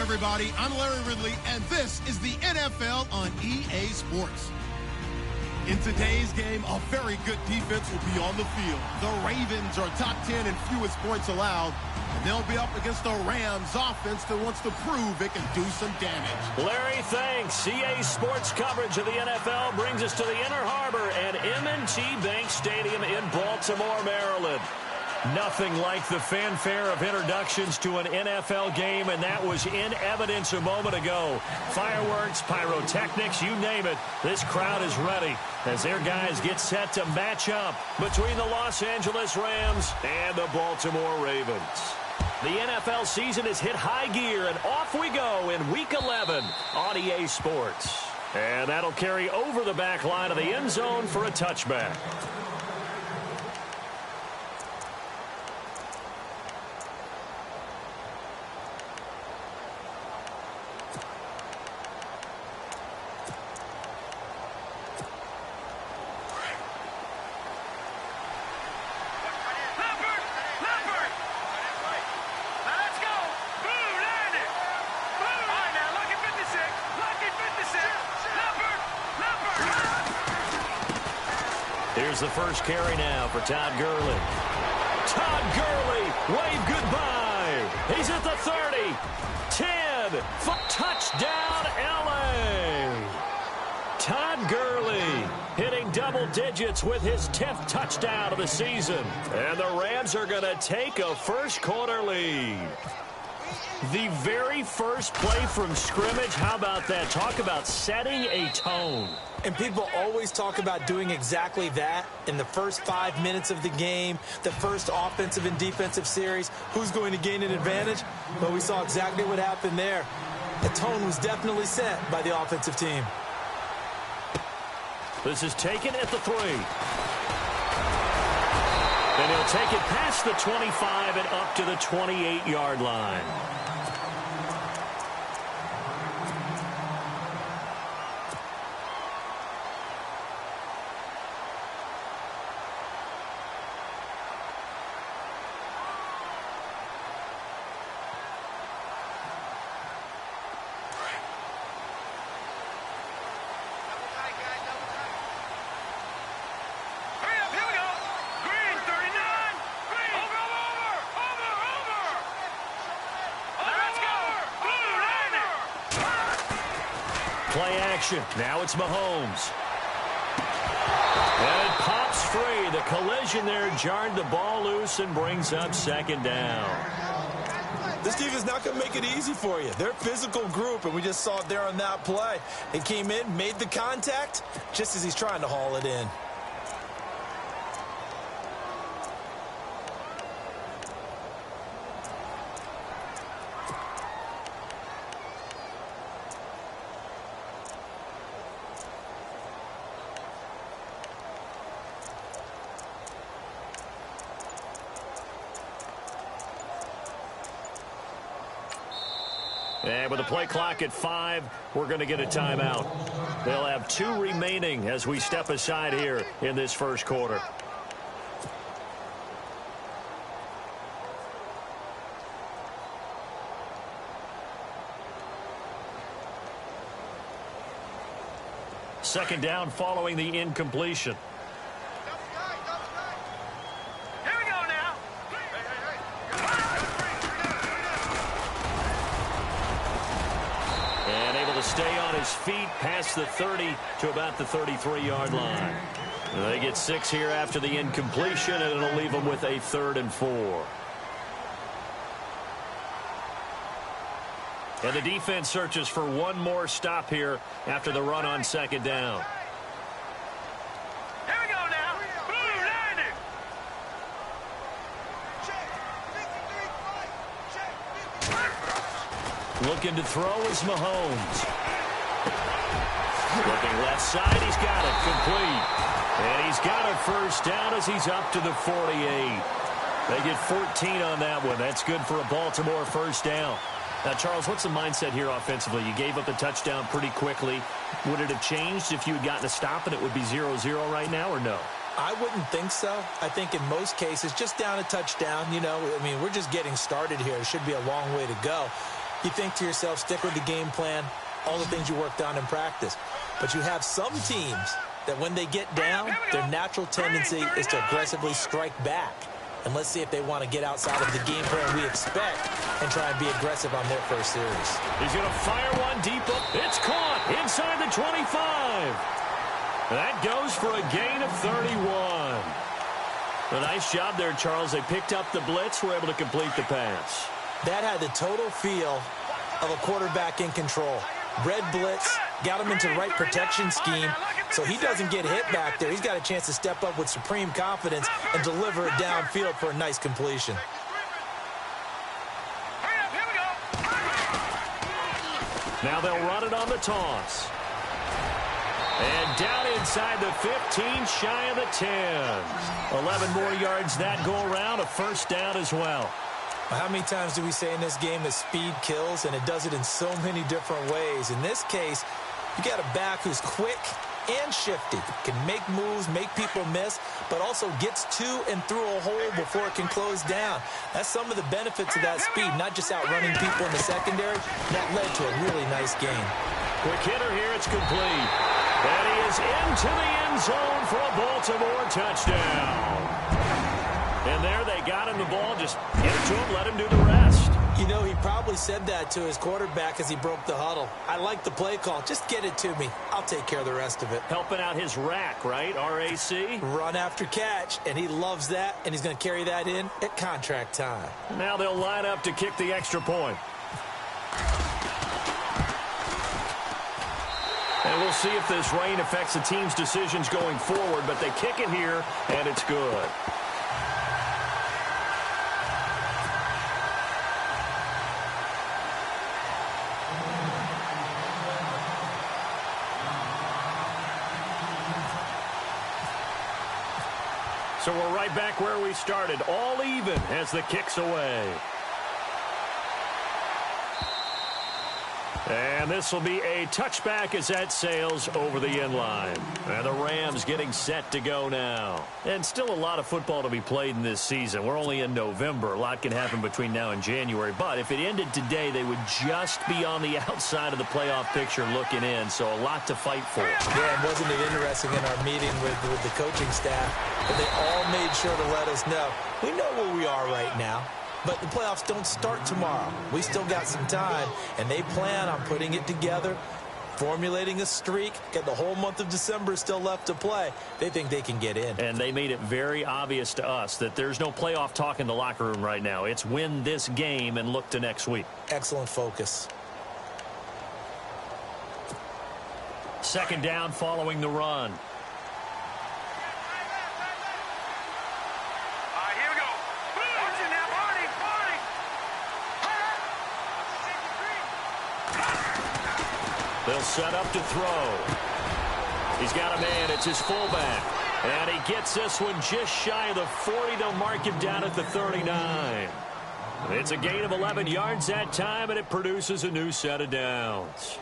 everybody. I'm Larry Ridley, and this is the NFL on EA Sports. In today's game, a very good defense will be on the field. The Ravens are top 10 in fewest points allowed, and they'll be up against the Rams offense that wants to prove it can do some damage. Larry, thanks. EA Sports coverage of the NFL brings us to the Inner Harbor at M&T Bank Stadium in Baltimore, Maryland. Nothing like the fanfare of introductions to an NFL game, and that was in evidence a moment ago. Fireworks, pyrotechnics, you name it. This crowd is ready as their guys get set to match up between the Los Angeles Rams and the Baltimore Ravens. The NFL season has hit high gear, and off we go in Week 11 on EA Sports. And that'll carry over the back line of the end zone for a touchback. Here's the first carry now for Todd Gurley. Todd Gurley, wave goodbye. He's at the 30, 10, touchdown LA. Todd Gurley hitting double digits with his 10th touchdown of the season. And the Rams are going to take a first quarter lead. The very first play from scrimmage, how about that? Talk about setting a tone. And people always talk about doing exactly that in the first 5 minutes of the game, the first offensive and defensive series. Who's going to gain an advantage? Well, we saw exactly what happened there. The tone was definitely set by the offensive team. This is taken at the 3. And he'll take it past the 25 and up to the 28-yard line. Play action. Now it's Mahomes. And it pops free. The collision there jarred the ball loose and brings up second down. This team is not going to make it easy for you. They're a physical group, and we just saw it there on that play. They came in, made the contact, just as he's trying to haul it in. And with the play clock at 5, we're going to get a timeout. They'll have 2 remaining as we step aside here in this first quarter. Second down following the incompletion. Stay on his feet past the 30 to about the 33-yard line. They get 6 here after the incompletion, and it'll leave them with a 3rd and 4. And the defense searches for one more stop here after the run on second down. Here we go now. Blue landing. Looking to throw is Mahomes. Looking left side, he's got it complete. And he's got a first down as he's up to the 48. They get 14 on that one. That's good for a Baltimore first down. Now, Charles, what's the mindset here offensively? You gave up a touchdown pretty quickly. Would it have changed if you had gotten a stop and it would be 0-0 right now, or no? I wouldn't think so. I think in most cases, just down a touchdown, you know, I mean, we're just getting started here. It should be a long way to go. You think to yourself, stick with the game plan, all the things you worked on in practice. But you have some teams that when they get down, their natural tendency is to aggressively strike back. And let's see if they want to get outside of the game plan we expect and try and be aggressive on their first series. He's going to fire one deep. It's caught inside the 25. That goes for a gain of 31. A nice job there, Charles. They picked up the blitz, were able to complete the pass. That had the total feel of a quarterback in control. Red blitz, got him into the right protection scheme, so he doesn't get hit back there. He's got a chance to step up with supreme confidence and deliver it downfield for a nice completion. Now they'll run it on the toss. And down inside the 15, shy of the 10. 11 more yards that go around, a first down as well. How many times do we say in this game that speed kills, and it does it in so many different ways? In this case, you got a back who's quick and shifty, can make moves, make people miss, but also gets to and through a hole before it can close down. That's some of the benefits of that speed, not just outrunning people in the secondary. That led to a really nice game. Quick hitter here, it's complete. And he is into the end zone for a Baltimore touchdown. And there they got him the ball. Just get it to him, let him do the rest. You know, he probably said that to his quarterback as he broke the huddle. I like the play call. Just get it to me. I'll take care of the rest of it. Helping out his rack, right? RAC? Run after catch, and he loves that, and he's going to carry that in at contract time. Now they'll line up to kick the extra point. And we'll see if this rain affects the team's decisions going forward, but they kick it here, and it's good. So we're right back where we started, all even as the kick's away. And this will be a touchback as that sails over the end line. And the Rams getting set to go now. And still a lot of football to be played in this season. We're only in November. A lot can happen between now and January. But if it ended today, they would just be on the outside of the playoff picture looking in. So a lot to fight for. Yeah, and wasn't it interesting in our meeting with the coaching staff that they all made sure to let us know, we know where we are right now. But the playoffs don't start tomorrow. We still got some time, and they plan on putting it together, formulating a streak, got the whole month of December still left to play. They think they can get in. And they made it very obvious to us that there's no playoff talk in the locker room right now. It's win this game and look to next week. Excellent focus. Second down following the run. They'll set up to throw. He's got a man. It's his fullback. And he gets this one just shy of the 40. They'll mark him down at the 39. It's a gain of 11 yards that time, and it produces a new set of downs.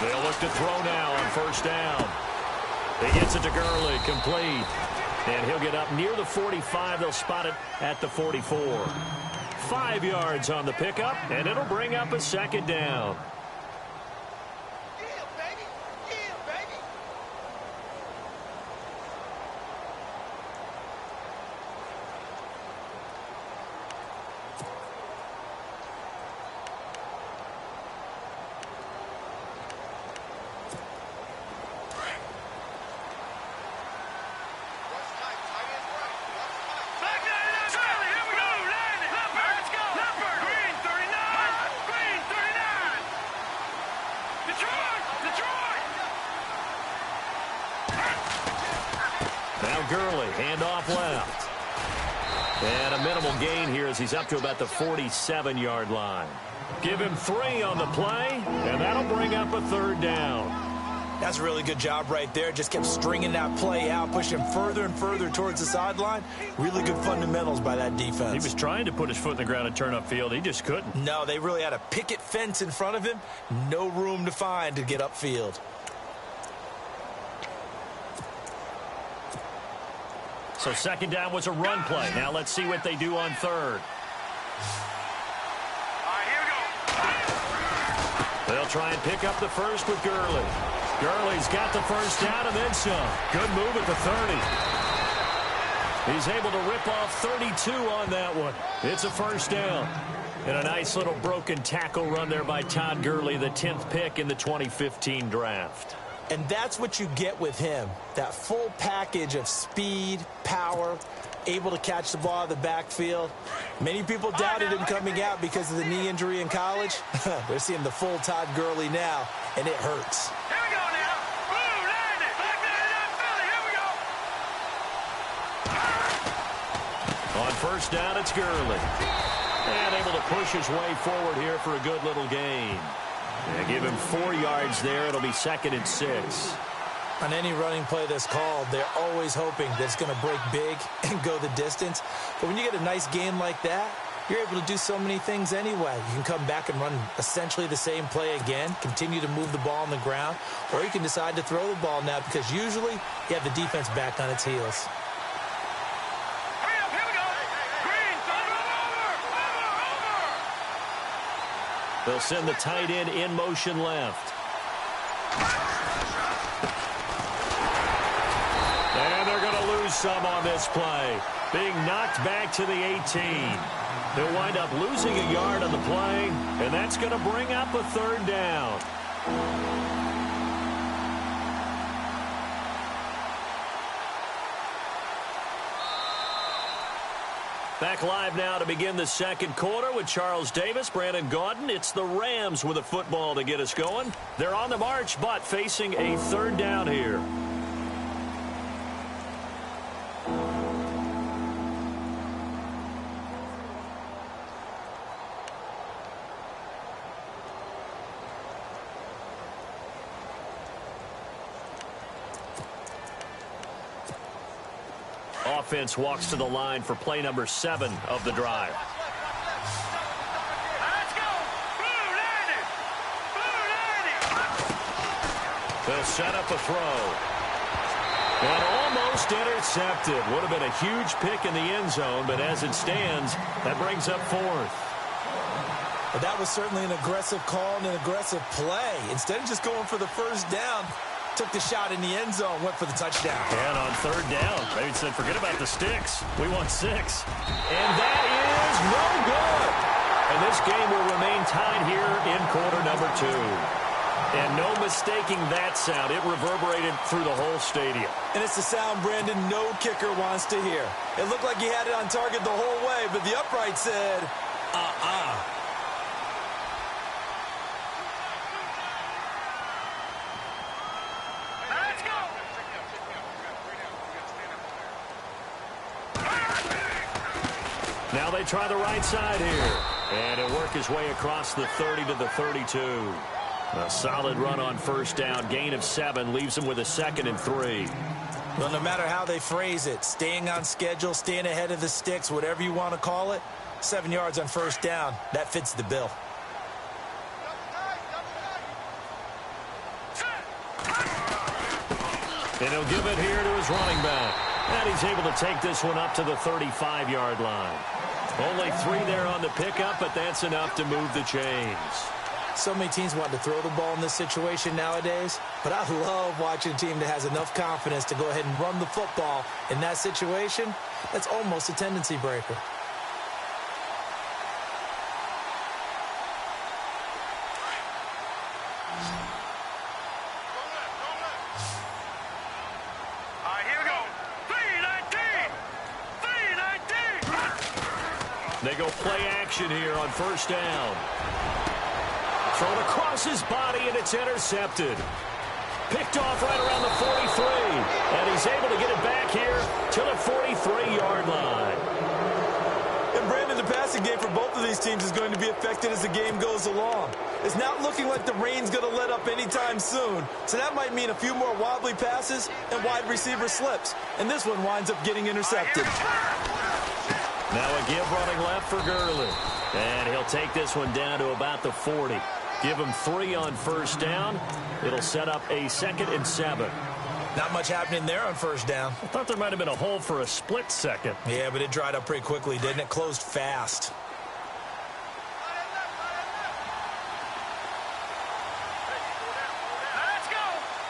They'll look to throw now on first down. He gets it to Gurley, complete. And he'll get up near the 45. They'll spot it at the 44. 5 yards on the pickup, and it'll bring up a second down. Gurley. Handoff left. And a minimal gain here as he's up to about the 47-yard line. Give him 3 on the play, and that'll bring up a 3rd down. That's a really good job right there. Just kept stringing that play out, pushing him further and further towards the sideline. Really good fundamentals by that defense. He was trying to put his foot in the ground and turn upfield. He just couldn't. No, they really had a picket fence in front of him. No room to find to get upfield. So 2nd down was a run play. Now let's see what they do on 3rd. They'll try and pick up the first with Gurley. Gurley's got the 1st down and then some. Good move at the 30. He's able to rip off 32 on that one. It's a 1st down. And a nice little broken tackle run there by Todd Gurley, the 10th pick in the 2015 draft. And that's what you get with him. That full package of speed, power, able to catch the ball out of the backfield. Many people doubted him coming out because of the knee injury in college. They're seeing the full Todd Gurley now, and it hurts. Here we go now. Boom, land it. Back there in Philly. Here we go. On 1st down, it's Gurley. And able to push his way forward here for a good little gain. Yeah, give him 4 yards there. It'll be 2nd and 6. On any running play that's called, they're always hoping that it's going to break big and go the distance. But when you get a nice game like that, you're able to do so many things anyway. You can come back and run essentially the same play again, continue to move the ball on the ground, or you can decide to throw the ball now because usually you have the defense back on its heels. Hurry up, here we go. Green, over. They'll send the tight end in motion left. And they're going to lose some on this play. Being knocked back to the 18. They'll wind up losing a yard on the play, and that's going to bring up a 3rd down. Back live now to begin the 2nd quarter with Charles Davis, Brandon Gaudin. It's the Rams with a football to get us going. They're on the march, but facing a 3rd down here. Offense walks to the line for play number 7 of the drive. Let's go. Boom, land it. Boom, land it. They'll set up a throw. And almost intercepted. Would have been a huge pick in the end zone, but as it stands, that brings up 4th. But that was certainly an aggressive call and an aggressive play. Instead of just going for the 1st down, took the shot in the end zone, went for the touchdown. And on 3rd down, they said, forget about the sticks. We want 6. And that is no good. And this game will remain tied here in quarter number 2. And no mistaking that sound. It reverberated through the whole stadium. And it's the sound, Brandon, no kicker wants to hear. It looked like he had it on target the whole way, but the upright said, Now they try the right side here. And it'll work his way across the 30 to the 32. A solid run on 1st down. Gain of 7 leaves him with a 2nd and 3. Well, no matter how they phrase it, staying on schedule, staying ahead of the sticks, whatever you want to call it, 7 yards on 1st down, that fits the bill. And he'll give it here to his running back. And he's able to take this one up to the 35-yard line. Only 3 there on the pickup, but that's enough to move the chains. So many teams want to throw the ball in this situation nowadays, but I love watching a team that has enough confidence to go ahead and run the football in that situation. That's almost a tendency breaker. They go play action here on 1st down. Thrown across his body, and it's intercepted. Picked off right around the 43. And he's able to get it back here to the 43-yard line. And Brandon, the passing game for both of these teams is going to be affected as the game goes along. It's not looking like the rain's going to let up anytime soon. So that might mean a few more wobbly passes and wide receiver slips. And this one winds up getting intercepted. Now a give running left for Gurley. And he'll take this one down to about the 40. Give him 3 on first down. It'll set up a 2nd and 7. Not much happening there on first down. I thought there might have been a hole for a split second. Yeah, but it dried up pretty quickly, didn't it? Closed fast. Let's go.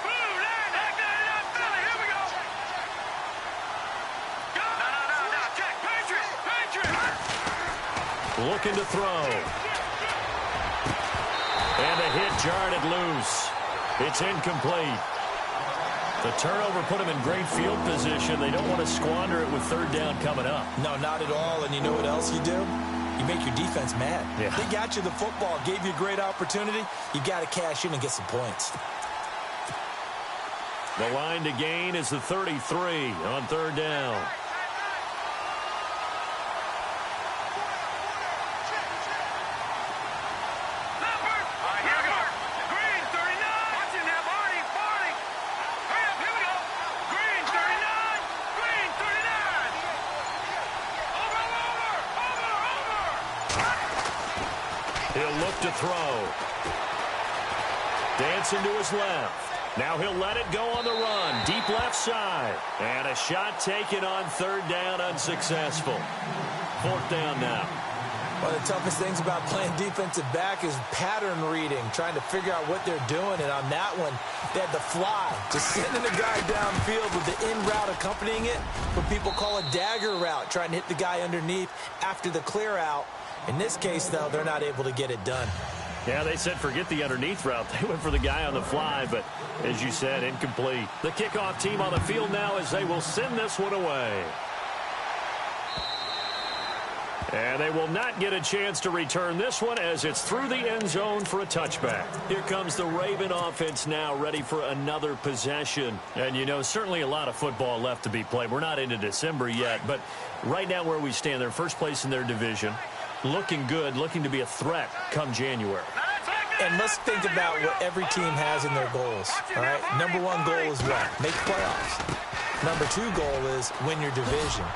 Blue line. Here we go. Go. No. Check. Patriot. Looking to throw. And a hit jarred it loose. It's incomplete. The turnover put him in great field position. They don't want to squander it with 3rd down coming up. No, not at all. And you know what else you do? You make your defense mad. Yeah. They got you the football, gave you a great opportunity. You got to cash in and get some points. The line to gain is the 33 on 3rd down. He'll look to throw. Dancing to his left. Now he'll let it go on the run. Deep left side. And a shot taken on 3rd down, unsuccessful. 4th down now. One of the toughest things about playing defensive back is pattern reading, trying to figure out what they're doing. And on that one, they had the fly, just sending a guy downfield with the in route accompanying it, what people call a dagger route, trying to hit the guy underneath after the clear out. In this case, though, they're not able to get it done. Yeah, they said forget the underneath route. They went for the guy on the fly, but as you said, incomplete. The kickoff team on the field now as they will send this one away. And they will not get a chance to return this one as it's through the end zone for a touchback. Here comes the Raven offense now, ready for another possession. And, you know, certainly a lot of football left to be played. We're not into December yet, but right now where we stand, they're first place in their division. Looking good, looking to be a threat come January. And let's think about what every team has in their goals, all right? Number 1 goal is what? Make playoffs. Number 2 goal is win your division.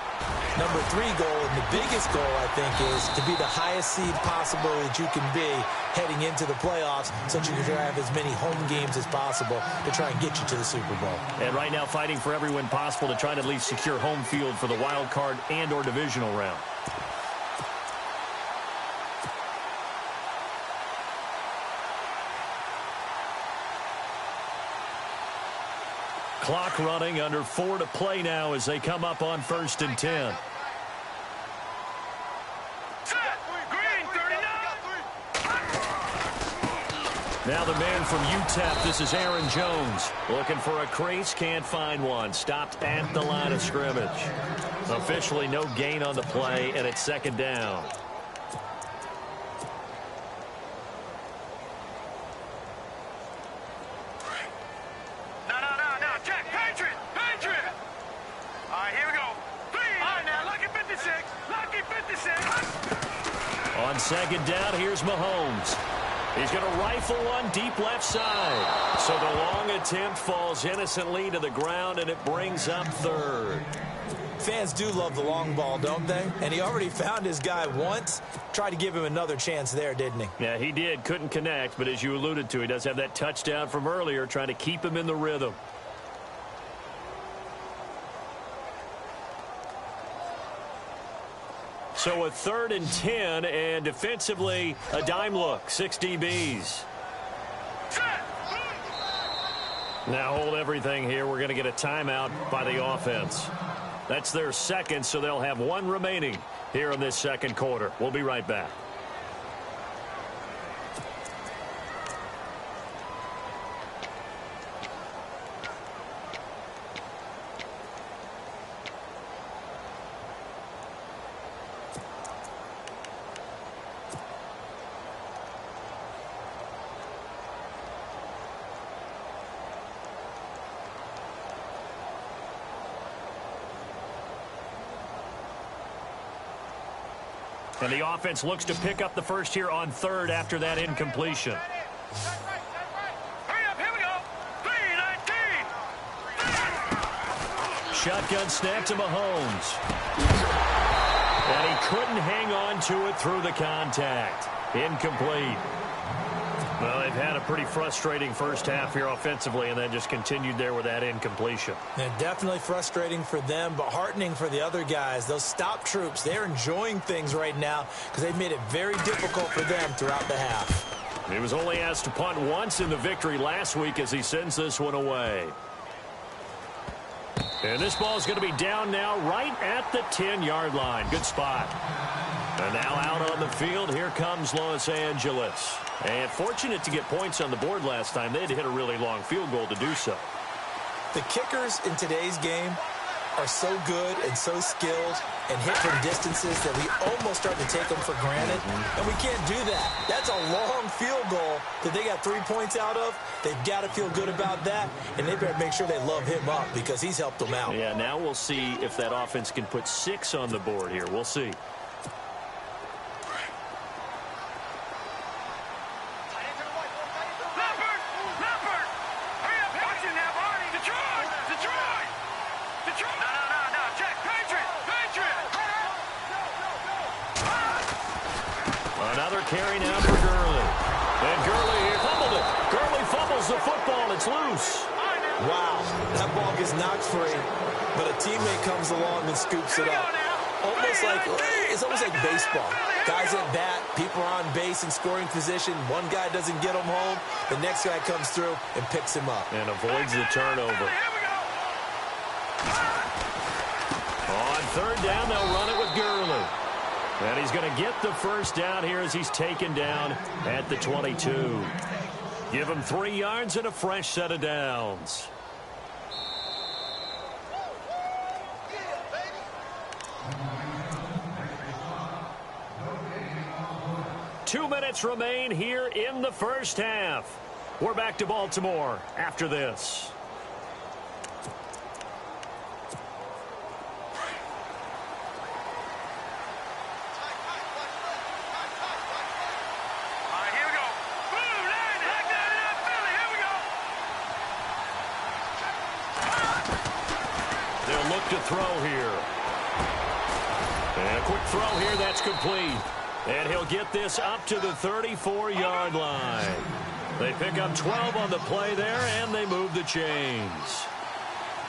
Number 3 goal, and the biggest goal, I think, is to be the highest seed possible that you can be heading into the playoffs so that you can have as many home games as possible to try and get you to the Super Bowl. And right now fighting for every win possible to try to at least secure home field for the wild card and or divisional round. Clock running, under 4 to play now as they come up on 1st and 10. Now the man from UTEP, this is Aaron Jones. Looking for a crease, can't find one. Stopped at the line of scrimmage. Officially no gain on the play, and it's 2nd down. On 2nd down, here's Mahomes. He's going to rifle one deep left side. So the long attempt falls innocently to the ground, and it brings up 3rd. Fans do love the long ball, don't they? And he already found his guy once. Tried to give him another chance there, didn't he? Yeah, he did. Couldn't connect, but as you alluded to, he does have that touchdown from earlier, trying to keep him in the rhythm. So a 3rd and 10, and defensively, a dime look. 6 DBs. Now hold everything here. We're going to get a timeout by the offense. That's their 2nd, so they'll have 1 remaining here in this 2nd quarter. We'll be right back. And the offense looks to pick up the first here on third after that incompletion. Hurry up, here we go. 3-19. Shotgun snap to Mahomes. And he couldn't hang on to it through the contact. Incomplete. Well, they've had a pretty frustrating first half here offensively, and then just continued there with that incompletion. Yeah, definitely frustrating for them, but heartening for the other guys. Those stop troops, they're enjoying things right now because they've made it very difficult for them throughout the half. He was only asked to punt once in the victory last week as he sends this one away. And this ball is going to be down now right at the 10-yard line. Good spot. And now out on the field, here comes Los Angeles. And fortunate to get points on the board last time. They had to hit a really long field goal to do so. The kickers in today's game are so good and so skilled and hit from distances that we almost start to take them for granted. And we can't do that. That's a long field goal that they got 3 points out of. They've got to feel good about that, and they better make sure they love him up because he's helped them out. Yeah, now we'll see if that offense can put 6 on the board here. We'll see. Another carry now for Gurley. And Gurley fumbled it. Gurley fumbles the football. It's loose. Wow, that ball gets knocked free, but a teammate comes along and scoops it up. It's almost like baseball. Guys at bat, people are on base in scoring position. One guy doesn't get him home. The next guy comes through and picks him up. And avoids the turnover. On third down, they'll run it with Gurley. And he's going to get the first down here as he's taken down at the 22. Give him 3 yards and a fresh set of downs. Two minutes remain here in the first half. We're back to Baltimore after this. To throw here. And a quick throw here, that's complete. And he'll get this up to the 34-yard line. They pick up 12 on the play there, and they move the chains.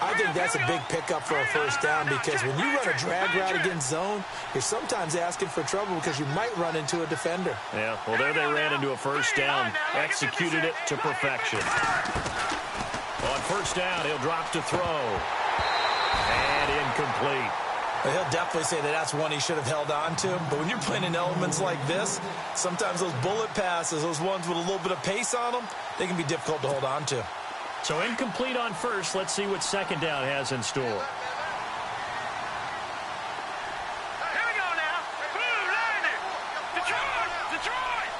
I think that's a big pickup for a first down because when you run a drag route against zone, you're sometimes asking for trouble because you might run into a defender. Yeah, well, there they ran into a first down, executed it to perfection. On first down, he'll drop to throw. And incomplete. He'll definitely say that that's one he should have held on to. But when you're playing in elements like this, sometimes those bullet passes, those ones with a little bit of pace on them, they can be difficult to hold on to. So incomplete on first. Let's see what second down has in store. Here we go now. Blue line. Detroit. Detroit.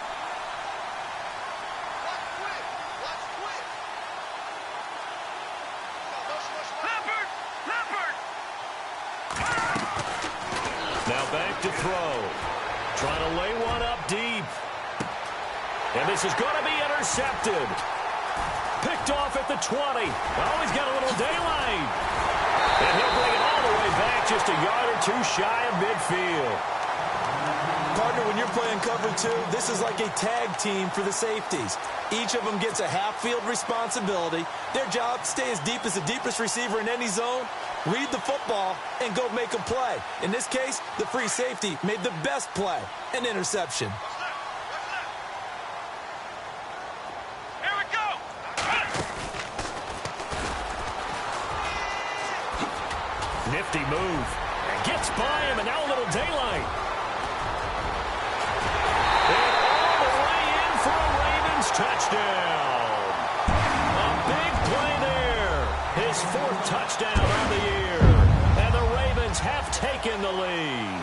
Now back to throw. Trying to lay one up deep. And this is going to be intercepted. Picked off at the 20. Oh, he's got a little daylight. And he'll bring it all the way back just a yard or two shy of midfield. Partner, when you're playing cover two, this is like a tag team for the safeties. Each of them gets a half-field responsibility. Their job, stay as deep as the deepest receiver in any zone, read the football, and go make a play. In this case, the free safety made the best play, an interception. Here we go. Nifty move. Gets by him, and now a little daylight. And all the way in for a Ravens touchdown. A big play there. His 4th touchdown on the year. And the Ravens have taken the lead.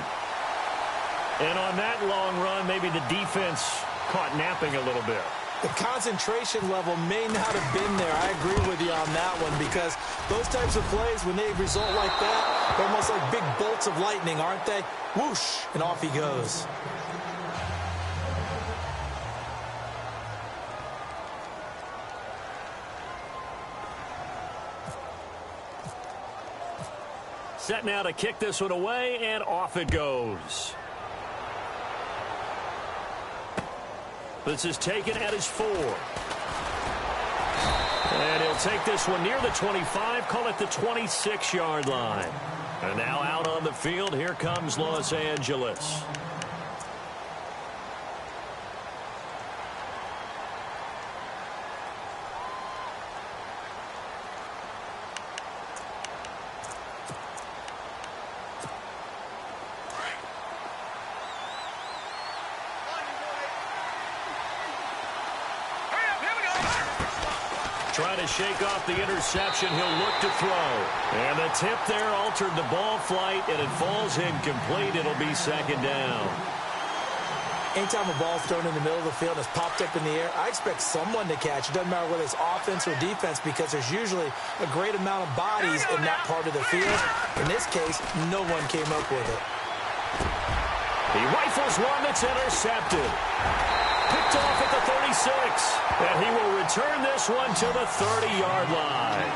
And on that long run, maybe the defense caught napping a little bit. The concentration level may not have been there. I agree with you on that one, because those types of plays, when they result like that, they're almost like big bolts of lightning, aren't they? Whoosh, and off he goes. Set now to kick this one away, and off it goes. This is taken at his 4. And he'll take this one near the 25, call it the 26-yard line. And now out on the field, here comes Los Angeles. Trying to shake off the interception. He'll look to throw. And the tip there altered the ball flight, and it falls incomplete. It'll be second down. Anytime a ball's thrown in the middle of the field and it's popped up in the air, I expect someone to catch. It doesn't matter whether it's offense or defense, because there's usually a great amount of bodies in that part of the field. In this case, no one came up with it. He rifles one that's intercepted. Picked off at the 36. And he will return this one to the 30-yard line.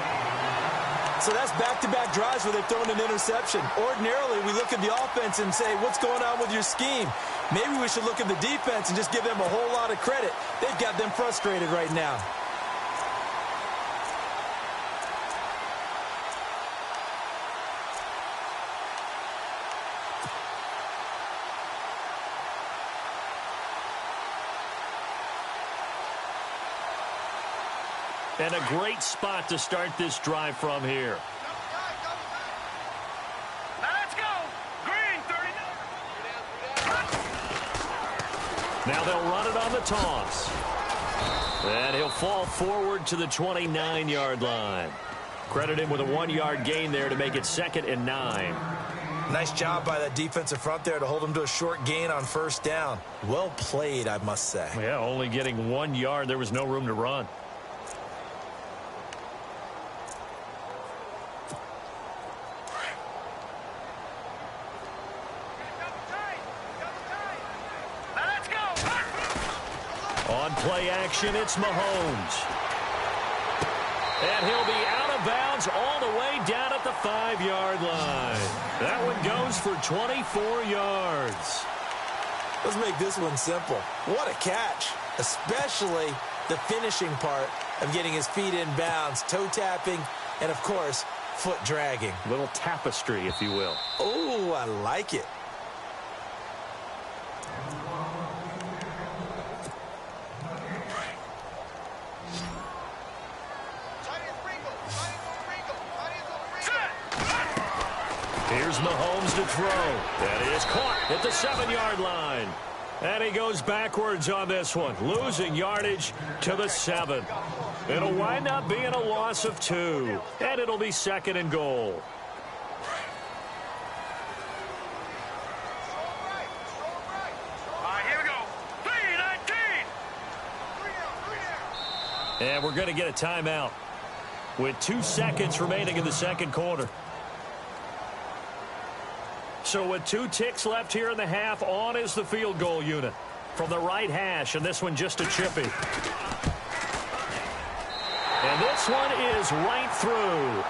So that's back-to-back drives where they've thrown an interception. Ordinarily, we look at the offense and say, what's going on with your scheme? Maybe we should look at the defense and just give them a whole lot of credit. They've got them frustrated right now. And a great spot to start this drive from here. Now let's go. Green, 39. Now they'll run it on the toss. And he'll fall forward to the 29-yard line. Credit him with a 1-yard gain there to make it 2nd and 9. Nice job by that defensive front there to hold him to a short gain on first down. Well played, I must say. Yeah, only getting 1 yard. There was no room to run. On play action, it's Mahomes. And he'll be out of bounds all the way down at the 5-yard line. That one goes for 24 yards. Let's make this one simple. What a catch, especially the finishing part of getting his feet in bounds, toe tapping, and, of course, foot dragging. Little tapestry, if you will. Oh, I like it. Here's Mahomes to throw. That is caught at the 7-yard line. And he goes backwards on this one, losing yardage to the 7. It'll wind up being a loss of 2. And it'll be 2nd and goal. All right, here we go. 3-19. And we're going to get a timeout with 2 seconds remaining in the second quarter. So with 2 ticks left here in the half, on is the field goal unit from the right hash, and this one just a chippy. And this one is right through.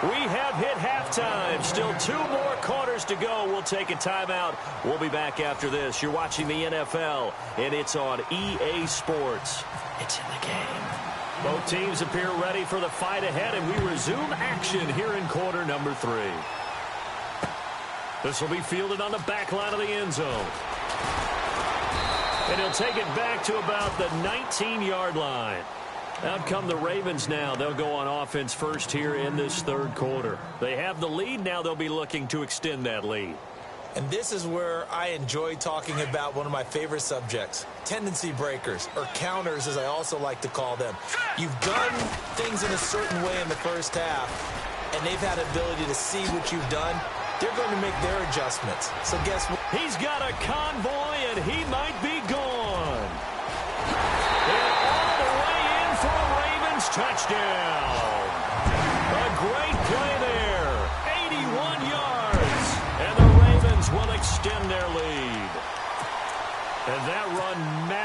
We have hit halftime. Still 2 more quarters to go. We'll take a timeout. We'll be back after this. You're watching the NFL, and it's on EA Sports. It's in the game. Both teams appear ready for the fight ahead, and we resume action here in quarter number 3. This will be fielded on the back line of the end zone. And he'll take it back to about the 19-yard line. Out come the Ravens now. They'll go on offense first here in this third quarter. They have the lead. Now they'll be looking to extend that lead. And this is where I enjoy talking about one of my favorite subjects, tendency breakers, or counters as I also like to call them. You've done things in a certain way in the first half, and they've had the ability to see what you've done. They're going to make their adjustments. So guess what? He's got a convoy, and he might be gone. And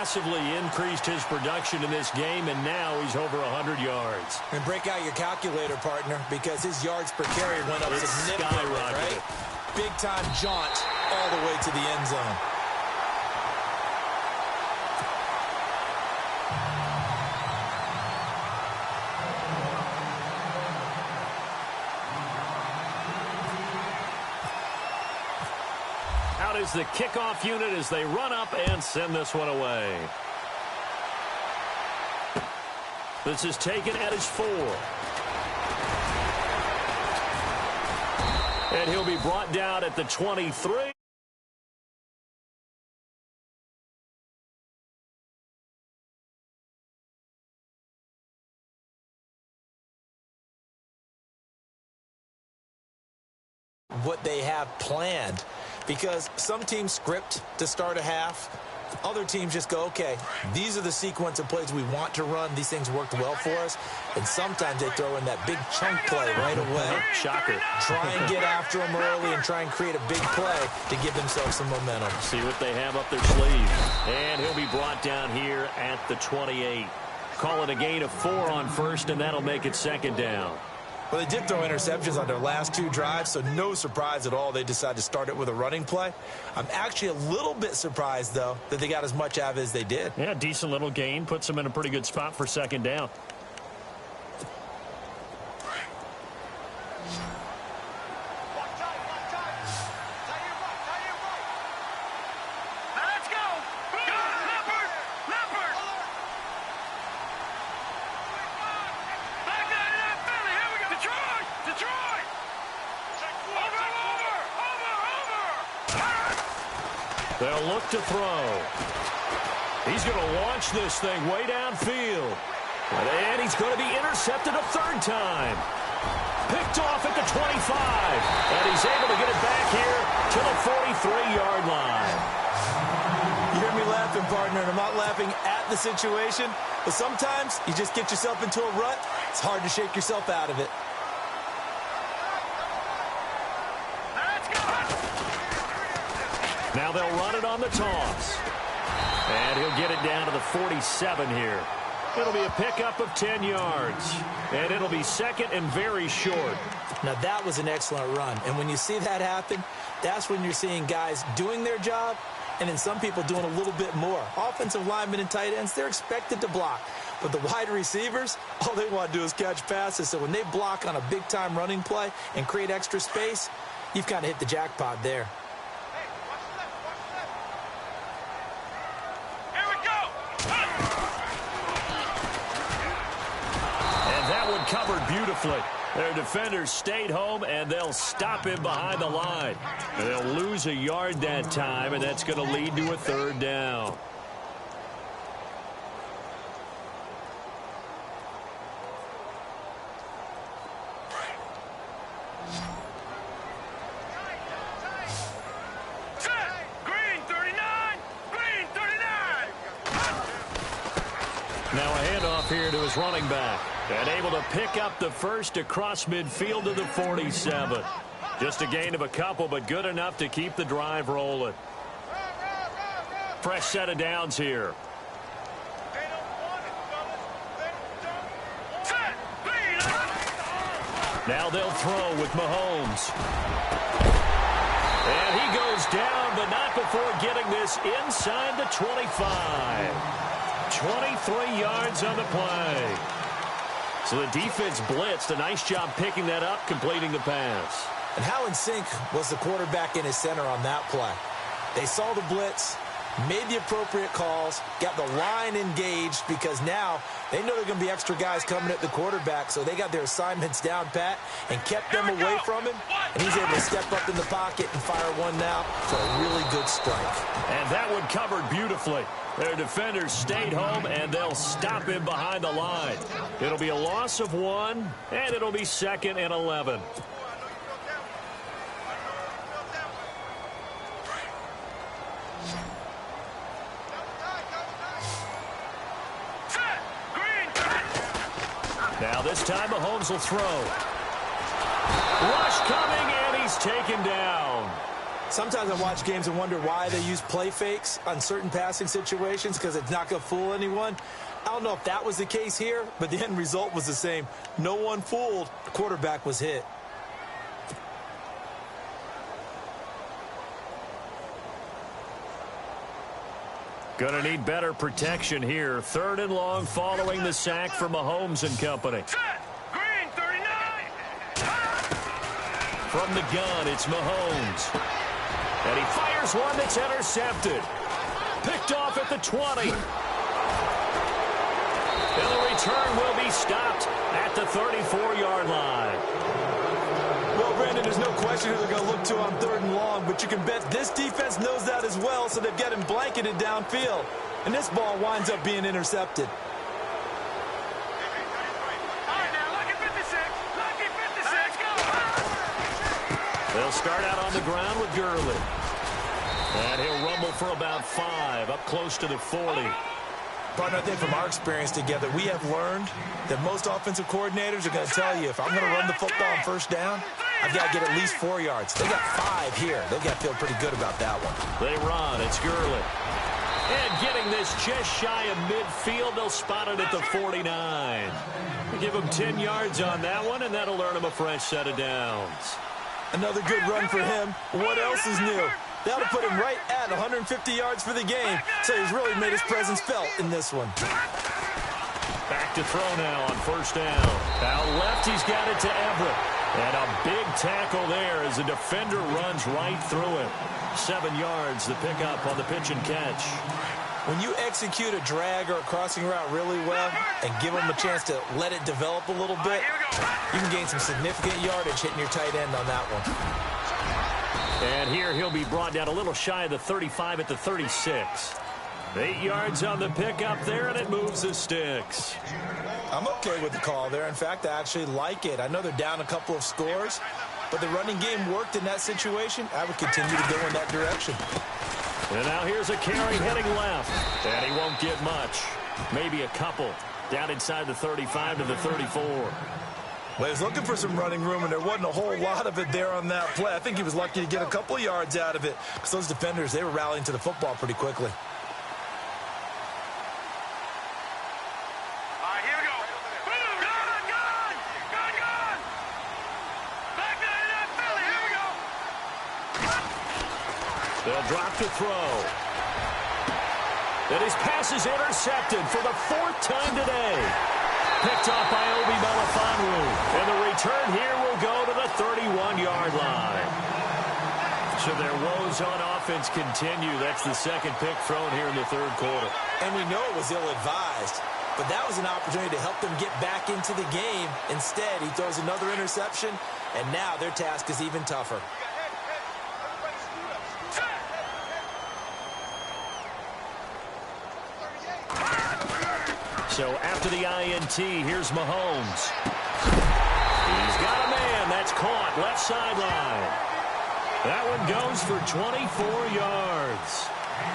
massively increased his production in this game, and now he's over 100 yards. And break out your calculator, partner, because his yards per carry went up significantly, right? Big-time jaunt all the way to the end zone. Out is the kickoff unit as they run up and send this one away. This is taken at his 4. And he'll be brought down at the 23. What they have planned, because some teams script to start a half. Other teams just go, okay, these are the sequence of plays we want to run. These things worked well for us. And sometimes they throw in that big chunk play right away. Shocker. Try and get after them early and try and create a big play to give themselves some momentum. See what they have up their sleeve. And he'll be brought down here at the 28. Call it a gain of 4 on first, and that'll make it second down. Well, they did throw interceptions on their last 2 drives, so no surprise at all they decided to start it with a running play. I'm actually a little bit surprised, though, that they got as much out of it as they did. Yeah, decent little gain. Puts them in a pretty good spot for second down. They'll look to throw. He's going to launch this thing way downfield. And he's going to be intercepted a 3rd time. Picked off at the 25. And he's able to get it back here to the 43-yard line. You hear me laughing, partner, and I'm not laughing at the situation. But sometimes you just get yourself into a rut. It's hard to shake yourself out of it. Now they'll run it on the toss. And he'll get it down to the 47 here. It'll be a pickup of 10 yards. And it'll be second and very short. Now, that was an excellent run. And when you see that happen, that's when you're seeing guys doing their job and then some people doing a little bit more. Offensive linemen and tight ends, they're expected to block. But the wide receivers, all they want to do is catch passes. So when they block on a big-time running play and create extra space, you've kind of hit the jackpot there. Covered beautifully. Their defenders stayed home, and they'll stop him behind the line. And they'll lose a yard that time, and that's going to lead to a 3rd down. Green 39! Green 39! Now a handoff here to his running back. And able to pick up the first across midfield to the 47. Just a gain of a couple, but good enough to keep the drive rolling. Fresh set of downs here. Now they'll throw with Mahomes. And he goes down, but not before getting this inside the 25. 23 yards on the play. So the defense blitzed. A nice job picking that up, completing the pass. And how in sync was the quarterback in his center on that play? They saw the blitz, made the appropriate calls, got the line engaged because now they know there are going to be extra guys coming at the quarterback, so they got their assignments down pat and kept them away from him, and he's able to step up in the pocket and fire one now for a really good strike. And that one covered beautifully. Their defenders stayed home, and they'll stop him behind the line. It'll be a loss of 1, and it'll be 2nd and 11. Now this time Mahomes will throw. Rush coming, and he's taken down. Sometimes I watch games and wonder why they use play fakes on certain passing situations because it's not going to fool anyone. I don't know if that was the case here, but the end result was the same. No one fooled. The quarterback was hit. Going to need better protection here. 3rd and long following the sack from Mahomes and company. Green 39. From the gun, it's Mahomes. And he fires one that's intercepted. Picked off at the 20. And the return will be stopped at the 34-yard line. Well, Brandon, there's no question who they're going to look to on 3rd and long, but you can bet this defense knows that as well, so they've got him blanketed downfield. And this ball winds up being intercepted. All right, now, lucky 56. Lucky 56. Go. They'll start out on the ground with Gurley. And he'll rumble for about 5, up close to the 40. Partner, I think from our experience together, we have learned that most offensive coordinators are going to tell you, if I'm going to run the football on 1st down, I've got to get at least 4 yards. They got 5 here. They've got to feel pretty good about that one. They run. It's Gurley. And getting this just shy of midfield, they'll spot it at the 49. Give him 10 yards on that one, and that'll earn him a fresh set of downs. Another good run for him. What else is new? That'll put him right at 150 yards for the game, so he's really made his presence felt in this one. Back to throw now on 1st down. Out left, he's got it to Everett. And a big tackle there as the defender runs right through him. 7 yards, the pickup on the pitch and catch. When you execute a drag or a crossing route really well and give them a chance to let it develop a little bit, you can gain some significant yardage hitting your tight end on that one. And here he'll be brought down a little shy of the 35 at the 36. 8 yards on the pickup there, and it moves the sticks. I'm okay with the call there. In fact, I actually like it. I know they're down a couple of scores, but the running game worked in that situation. I would continue to go in that direction. And now here's a carry heading left. And he won't get much. Maybe a couple. Down inside the 35 to the 34. Well, he was looking for some running room, and there wasn't a whole lot of it there on that play. I think he was lucky to get a couple of yards out of it because those defenders, they were rallying to the football pretty quickly. They'll drop to throw. And his pass is intercepted for the 4th time today. Picked off by Obi Melifonwu. And the return here will go to the 31-yard line. So their woes on offense continue. That's the 2nd pick thrown here in the 3rd quarter. And we know it was ill-advised, but that was an opportunity to help them get back into the game. Instead, he throws another interception, and now their task is even tougher. So after the INT, here's Mahomes. He's got a man. That's caught. Left sideline. That one goes for 24 yards.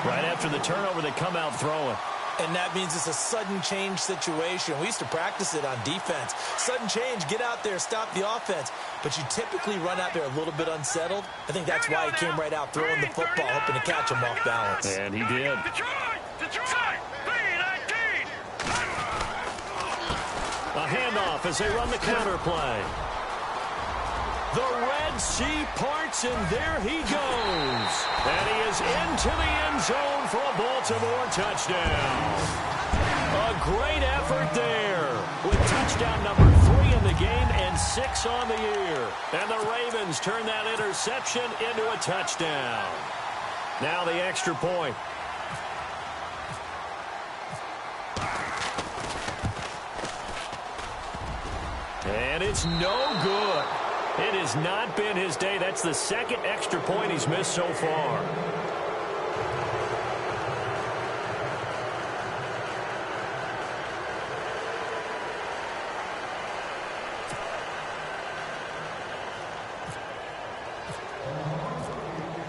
Right after the turnover, they come out throwing. And that means it's a sudden change situation. We used to practice it on defense. Sudden change, get out there, stop the offense. But you typically run out there a little bit unsettled. I think that's why he came right out throwing the football, hoping to catch him off balance. And he did. Detroit, 3-19. A handoff as they run the counter play. The Red Sea parts, and there he goes. And he is into the end zone for a Baltimore touchdown. A great effort there with touchdown number 3 in the game and 6 on the year. And the Ravens turn that interception into a touchdown. Now the extra point. And it's no good. It has not been his day. That's the 2nd extra point he's missed so far.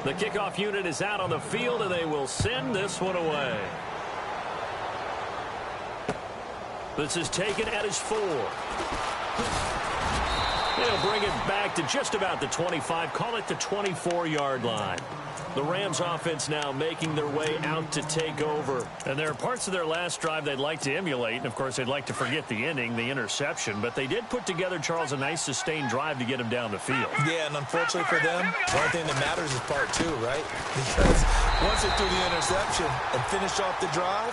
The kickoff unit is out on the field, and they will send this one away. This is taken at his 4. And They'll bring it back to just about the 25, call it the 24-yard line. The Rams offense now making their way out to take over. And there are parts of their last drive they'd like to emulate. And, of course, they'd like to forget the ending, the interception. But they did put together, Charles, a nice sustained drive to get them down the field. Yeah, and unfortunately for them, the only thing that matters is part two, right? Because once they threw the interception and finished off the drive,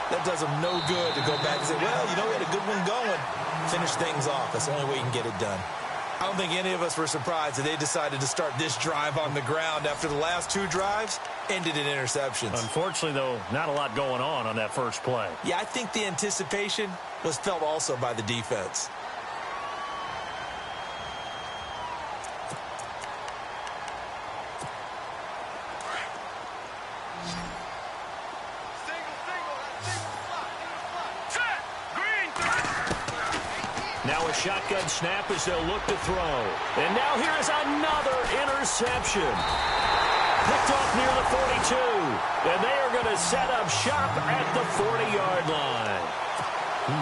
that does them no good to go back and say, well, you know, we had a good one going. Finish things off. That's the only way you can get it done. I don't think any of us were surprised that they decided to start this drive on the ground after the last two drives ended in interceptions. Unfortunately, though, not a lot going on that first play. Yeah, I think the anticipation was felt also by the defense. Now a shotgun snap as they'll look to throw. And now here is another interception. Picked off near the 42. And they are going to set up shop at the 40-yard line.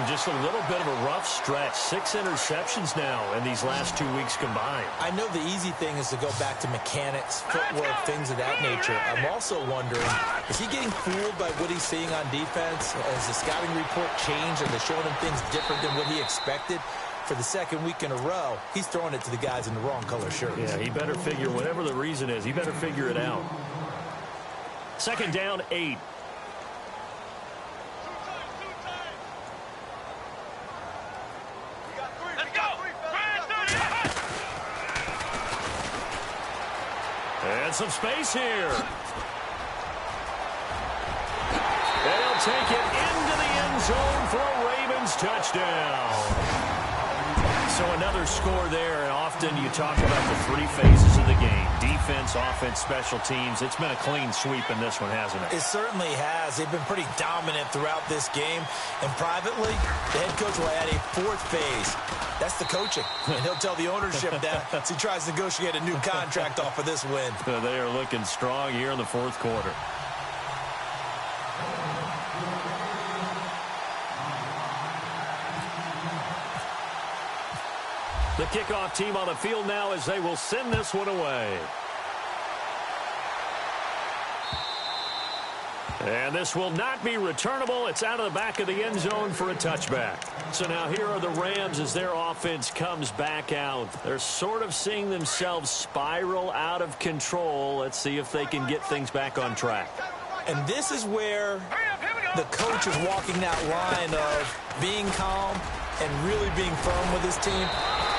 Just a little bit of a rough stretch. 6 interceptions now in these last 2 weeks combined. I know the easy thing is to go back to mechanics, footwork, things of that nature. I'm also wondering, is he getting fooled by what he's seeing on defense? Has the scouting report changed? Are they showing him things different than what he expected? For the second week in a row, he's throwing it to the guys in the wrong color shirts. Yeah, he better figure, whatever the reason is, he better figure it out. 2nd down, 8. And some space here. They'll take it into the end zone for a Ravens touchdown. So another score there, and often you talk about the 3 phases of the game. Defense, offense, special teams. It's been a clean sweep in this one, hasn't it? It certainly has. They've been pretty dominant throughout this game. And privately, the head coach will add a 4th phase. That's the coaching. And he'll tell the ownership that as he tries to negotiate a new contract off of this win. They are looking strong here in the 4th quarter. The kickoff team on the field now as they will send this one away. And this will not be returnable. It's out of the back of the end zone for a touchback. So now here are the Rams as their offense comes back out. They're sort of seeing themselves spiral out of control. Let's see if they can get things back on track. And this is where the coach is walking that line of being calm and really being firm with his team.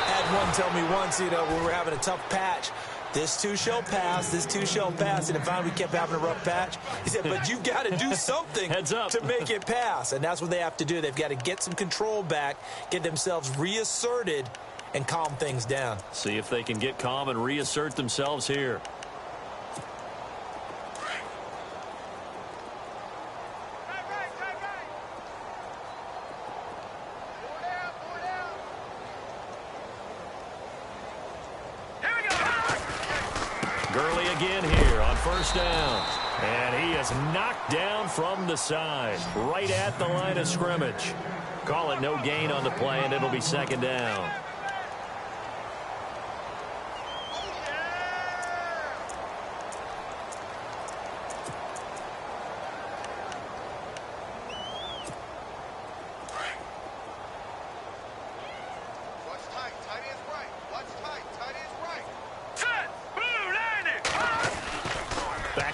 I had one tell me once, you know, when we were having a tough patch, this too shall pass, this too shall pass. And finally we kept having a rough patch. He said, but you've got to do something to make it pass. And that's what they have to do. They've got to get some control back, get themselves reasserted, and calm things down. See if they can get calm and reassert themselves here. Again here on 1st down. And he is knocked down from the side, right at the line of scrimmage. Call it no gain on the play, and it'll be 2nd down.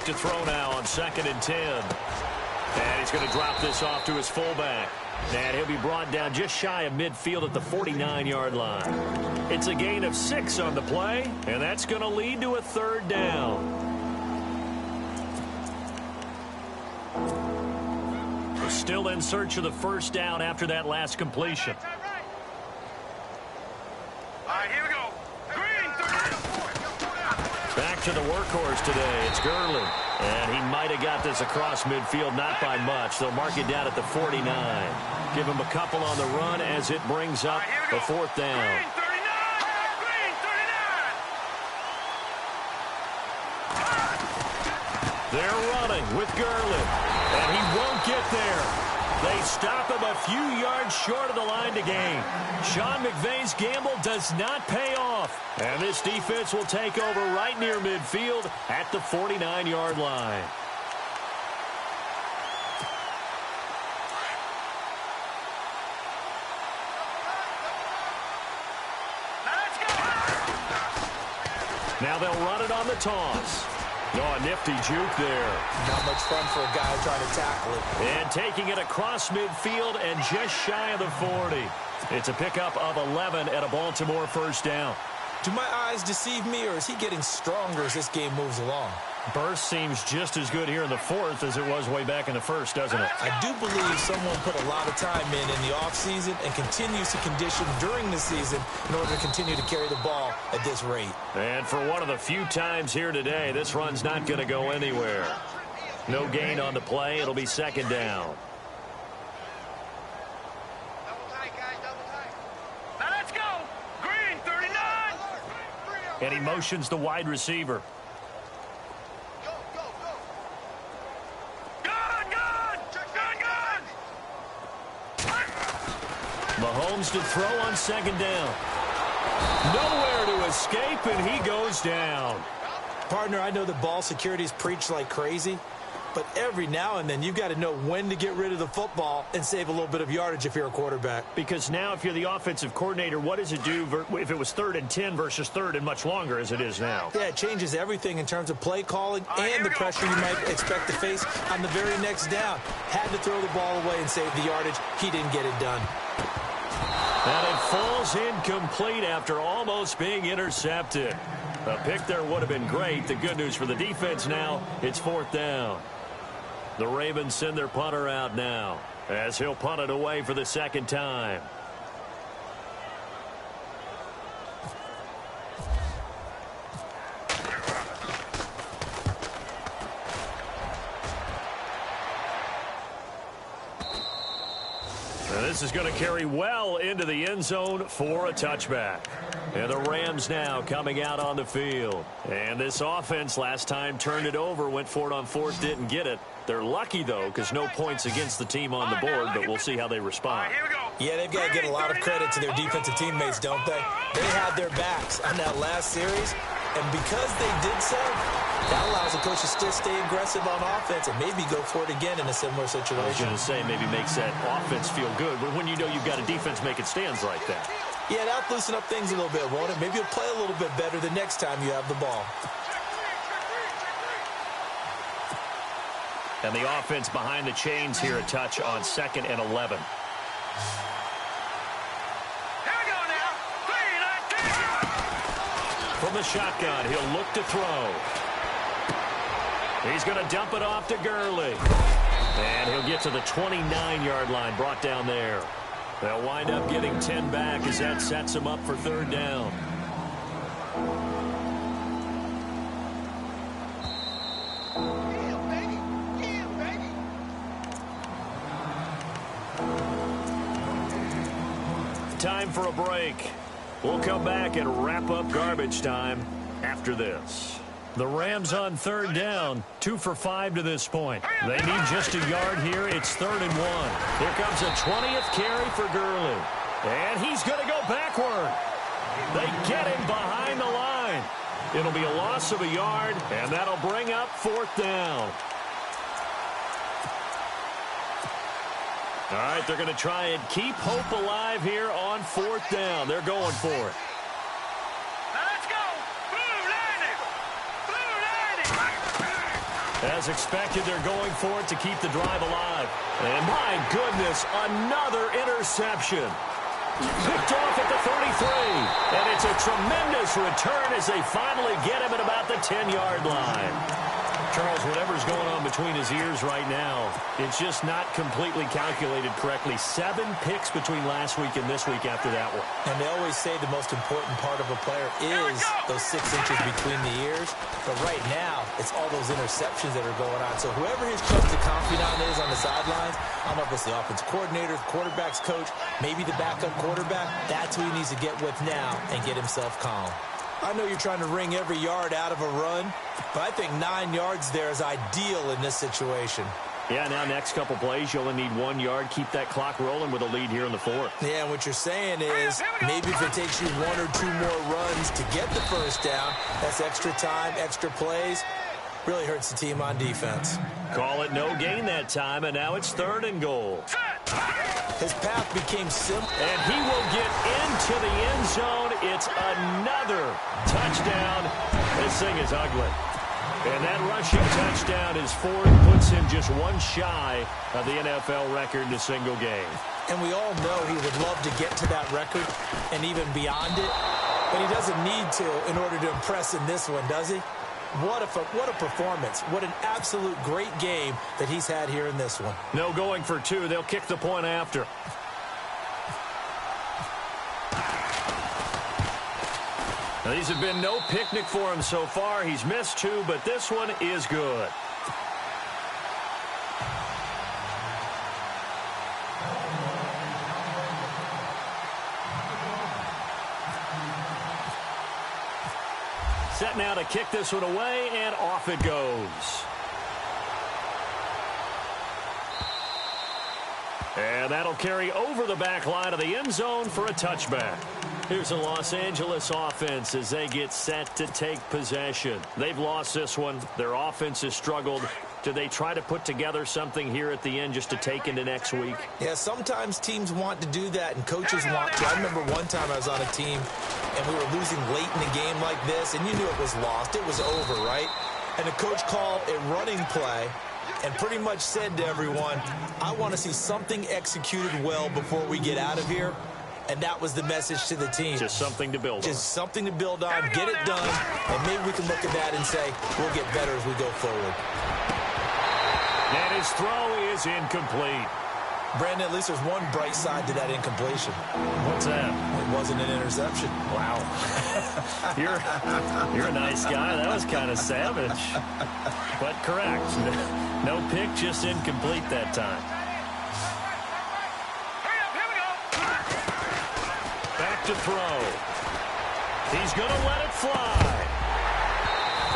To throw now on 2nd and 10. And he's going to drop this off to his fullback. And he'll be brought down just shy of midfield at the 49-yard line. It's a gain of 6 on the play, and that's going to lead to a 3rd down. We're still in search of the 1st down after that last completion. All right, here we go. Back to the workhorse today. It's Gurley. And he might have got this across midfield, not by much. They'll mark it down at the 49. Give him a couple on the run as it brings up a 4th down. They're running with Gurley. And he won't get there. They stop him a few yards short of the line to gain. Sean McVay's gamble does not pay off. And this defense will take over right near midfield at the 49-yard line. Now they'll run it on the toss. Oh, a nifty juke there. Not much fun for a guy trying to tackle it. And taking it across midfield and just shy of the 40. It's a pickup of 11 and a Baltimore first down. Do my eyes deceive me, or is he getting stronger as this game moves along? Burst seems just as good here in the fourth as it was way back in the first, doesn't it? I do believe someone put a lot of time in the offseason and continues to condition during the season in order to continue to carry the ball at this rate. And for one of the few times here today, this run's not going to go anywhere. No gain on the play. It'll be second down. Now let's go. Green, 39. And he motions the wide receiver. Mahomes to throw on second down. Nowhere to escape, and he goes down. Partner, I know the ball security's preached like crazy, but every now and then you've got to know when to get rid of the football and save a little bit of yardage if you're a quarterback. Because now if you're the offensive coordinator, what does it do if it was 3rd and 10 versus 3rd and much longer as it is now? Yeah, it changes everything in terms of play calling and the pressure you might expect to face on the very next down. Had to throw the ball away and save the yardage. He didn't get it done. And it falls incomplete after almost being intercepted. A pick there would have been great. The good news for the defense now, it's 4th down. The Ravens send their punter out now as he'll punt it away for the second time. This is going to carry well into the end zone for a touchback. And the Rams now coming out on the field. And this offense last time turned it over, went for it on 4th, didn't get it. They're lucky, though, because no points against the team on the board, but we'll see how they respond. Yeah, they've got to give a lot of credit to their defensive teammates, don't they? They had their backs on that last series, and because they did so, that allows the coach to still stay aggressive on offense and maybe go for it again in a similar situation. I was going to say maybe makes that offense feel good, but when you know you've got a defense making stands like that. Yeah, that'll loosen up things a little bit, won't it? Maybe you'll play a little bit better the next time you have the ball. And the offense behind the chains here a touch on 2nd and 11. From the shotgun, he'll look to throw. He's going to dump it off to Gurley. And he'll get to the 29-yard line, brought down there. They'll wind up getting 10 back as that sets them up for 3rd down. Time for a break. We'll come back and wrap up garbage time after this. The Rams on 3rd down, 2 for 5 to this point. They need just a yard here. It's 3rd and 1. Here comes a 20th carry for Gurley. And he's going to go backward. They get him behind the line. It'll be a loss of a yard, and that'll bring up 4th down. All right, they're going to try and keep hope alive here on 4th down. They're going for it. Let's go. As expected, they're going for it to keep the drive alive. And my goodness, another interception. Picked off at the 33. And it's a tremendous return as they finally get him at about the 10-yard line. Charles, whatever's going on between his ears right now, it's just not completely calculated correctly. 7 picks between last week and this week after that one. And they always say the most important part of a player is those 6 inches between the ears. But right now, it's all those interceptions that are going on. So whoever his trusted confidant is on the sidelines, I don't know if it's the offensive coordinator, the quarterback's coach, maybe the backup quarterback, that's who he needs to get with now and get himself calm. I know you're trying to wring every yard out of a run, but I think 9 yards there is ideal in this situation. Yeah, now next couple plays, you only need 1 yard. Keep that clock rolling with a lead here in the fourth. Yeah, and what you're saying is maybe if it takes you 1 or 2 more runs to get the first down, that's extra time, extra plays. Really hurts the team on defense. Call it no gain that time, and now it's 3rd and goal. His path became simple. And he will get into the end zone. It's another touchdown. This thing is ugly. And that rushing touchdown is 4 and puts him just 1 shy of the NFL record in a single game. And we all know he would love to get to that record and even beyond it. But he doesn't need to in order to impress in this one, does he? What a performance. What an absolute great game that he's had here in this one. No going for 2. They'll kick the point after. Now, these have been no picnic for him so far. He's missed 2, but this one is good. Set now to kick this one away, and off it goes. And that'll carry over the back line of the end zone for a touchback. Here's the Los Angeles offense as they get set to take possession. They've lost this one. Their offense has struggled. Do they try to put together something here at the end just to take into next week? Yeah, sometimes teams want to do that and coaches want to. I remember one time I was on a team and we were losing late in the game like this, and you knew it was lost. It was over, right? And the coach called a running play and pretty much said to everyone, I want to see something executed well before we get out of here. And that was the message to the team. Just something to build on. Just something to build on, get it done, and maybe we can look at that and say, we'll get better as we go forward. And his throw is incomplete. Brandon, at least there's one bright side to that incompletion. What's that? It wasn't an interception. Wow. You're a nice guy. That was kind of savage. But correct. No pick, just incomplete that time. Back to throw. He's going to let it fly.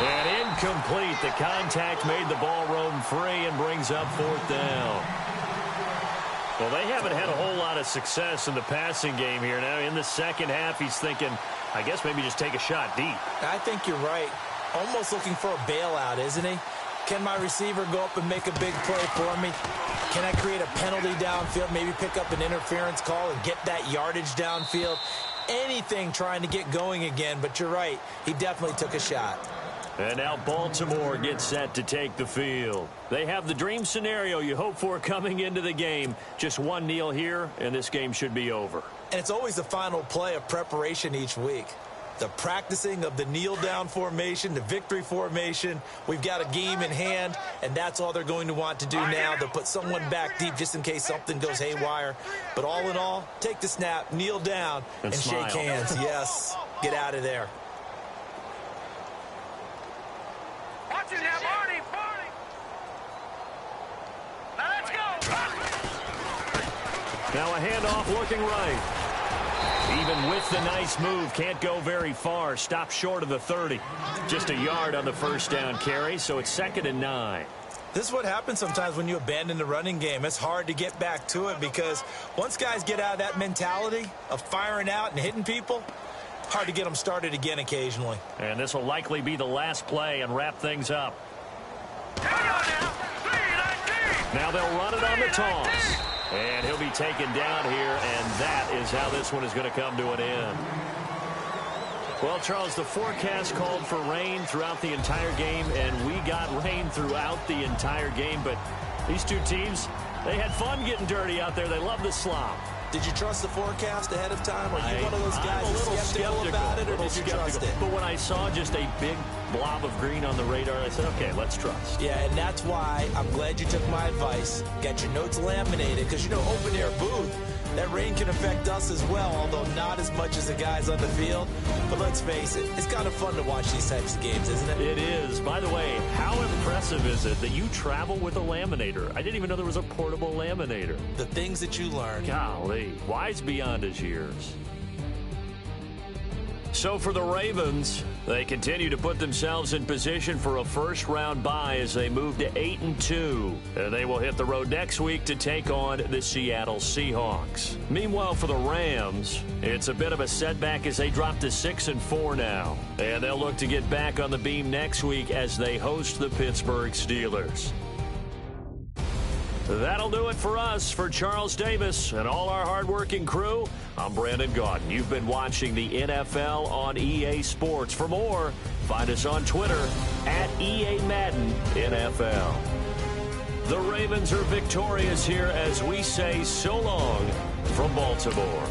And incomplete. The contact made the ball roam free and brings up 4th down. Well, they haven't had a whole lot of success in the passing game here. Now, in the second half, he's thinking, I guess maybe just take a shot deep. I think you're right. Almost looking for a bailout, isn't he? Can my receiver go up and make a big play for me? Can I create a penalty downfield, maybe pick up an interference call and get that yardage downfield? Anything trying to get going again, but you're right. He definitely took a shot. And now Baltimore gets set to take the field. They have the dream scenario you hope for coming into the game. Just one kneel here, and this game should be over. And it's always the final play of preparation each week. The practicing of the kneel-down formation, the victory formation. We've got a game in hand, and that's all they're going to want to do now. They'll put someone back deep just in case something goes haywire. But all in all, take the snap, kneel down, and shake hands. Yes, get out of there. Now a handoff looking right. Even with the nice move, can't go very far. Stop short of the 30. Just a yard on the first down carry, so it's 2nd and 9. This is what happens sometimes when you abandon the running game. It's hard to get back to it because once guys get out of that mentality of firing out and hitting people, hard to get them started again occasionally. And this will likely be the last play and wrap things up. Now they'll run it on the toss. And he'll be taken down here, and that is how this one is going to come to an end. Well, Charles, the forecast called for rain throughout the entire game, and we got rain throughout the entire game. But these two teams, they had fun getting dirty out there. They love the slop. Did you trust the forecast ahead of time? Are you one of those guys who's skeptical about it, or did you trust it? But when I saw just a big blob of green on the radar, I said, okay, let's trust. Yeah, and that's why I'm glad you took my advice. Got your notes laminated, because, you know, open-air booth, that rain can affect us as well, although not as much as the guys on the field. But let's face it, it's kind of fun to watch these types of games, isn't it? It is. By the way, how impressive is it that you travel with a laminator? I didn't even know there was a portable laminator. The things that you learn. Golly, wise beyond his years. So for the Ravens, they continue to put themselves in position for a first-round bye as they move to 8-2. And they will hit the road next week to take on the Seattle Seahawks. Meanwhile, for the Rams, it's a bit of a setback as they drop to 6-4 now. And they'll look to get back on the beam next week as they host the Pittsburgh Steelers. That'll do it for us. For Charles Davis and all our hardworking crew, I'm Brandon Gaudin. You've been watching the NFL on EA Sports. For more, find us on Twitter at EA Madden NFL. The Ravens are victorious here as we say so long from Baltimore.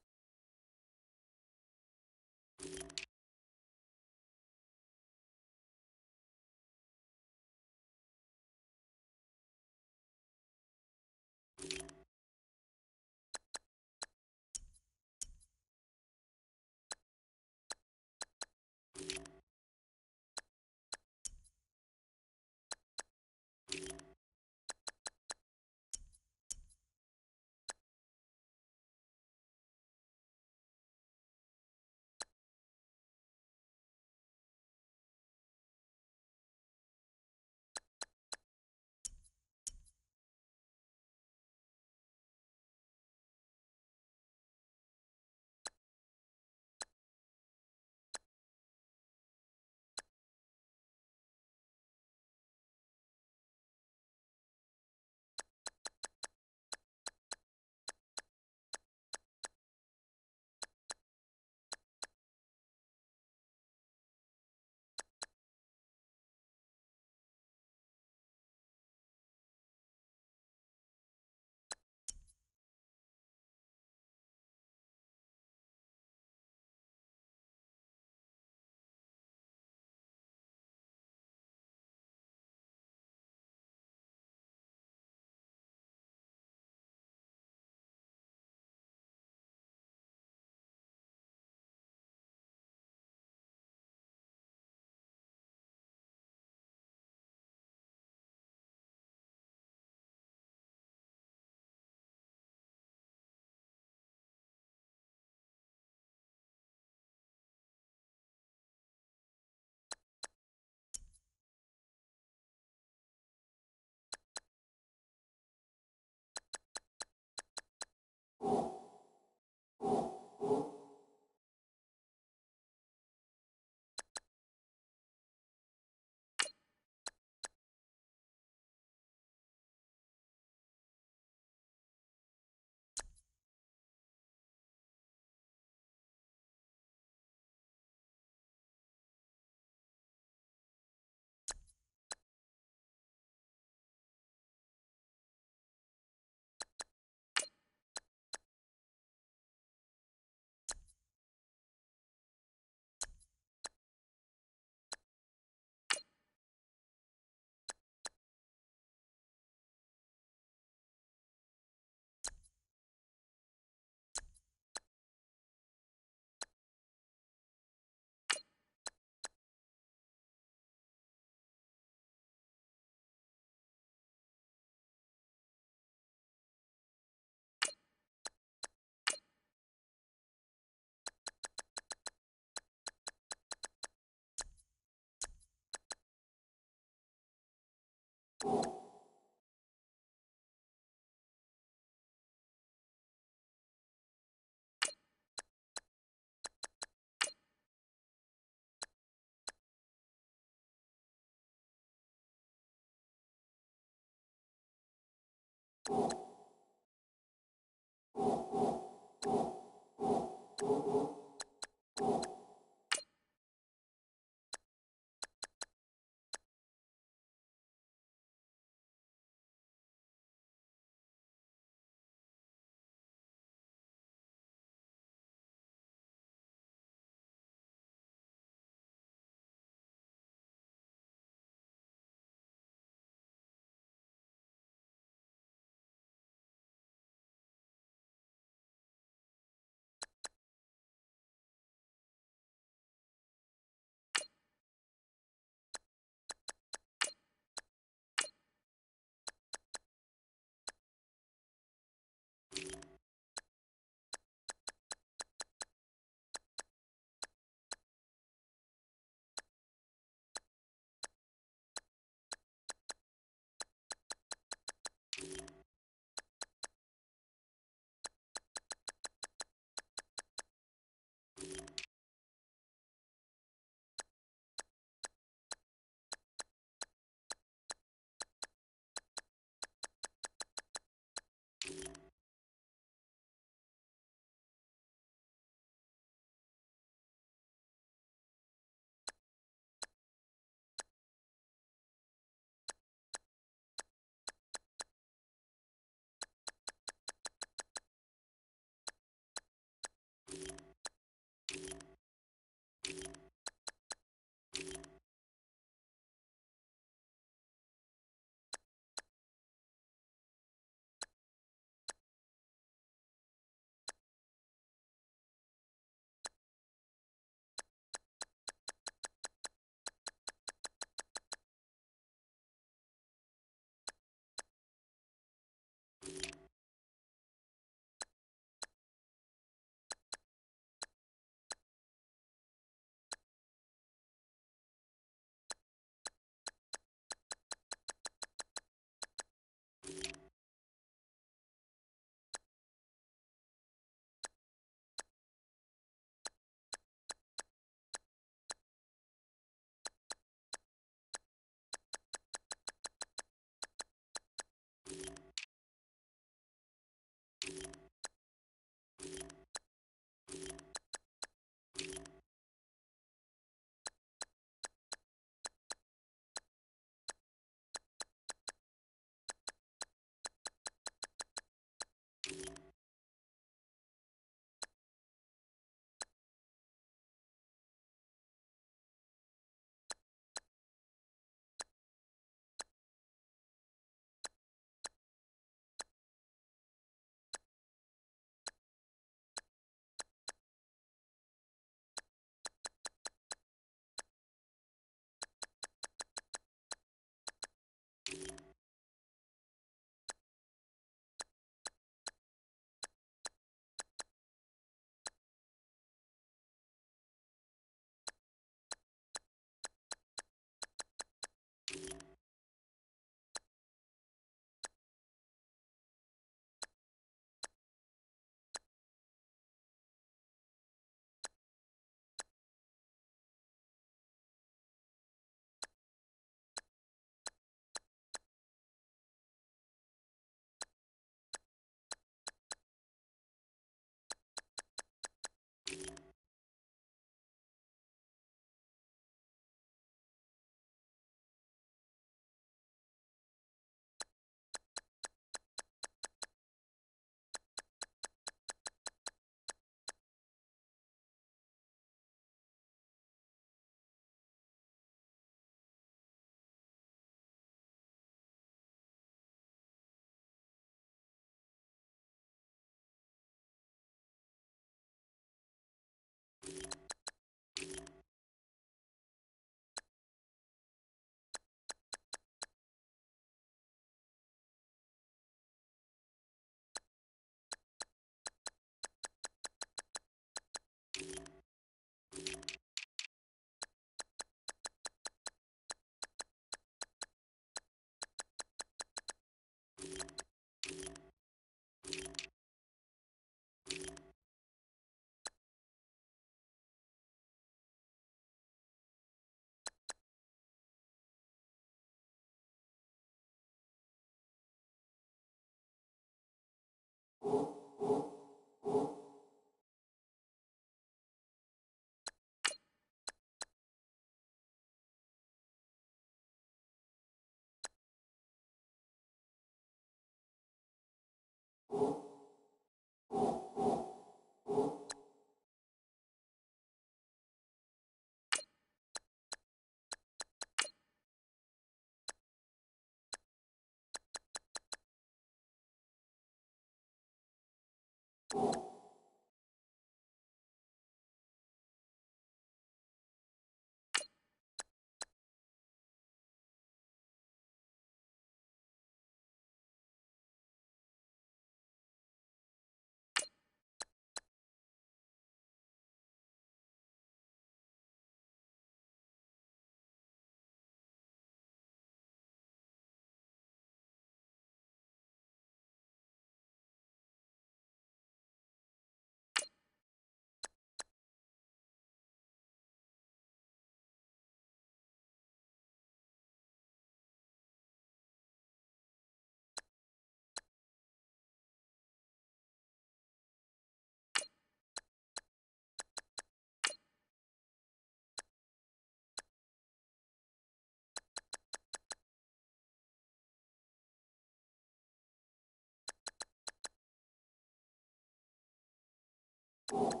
you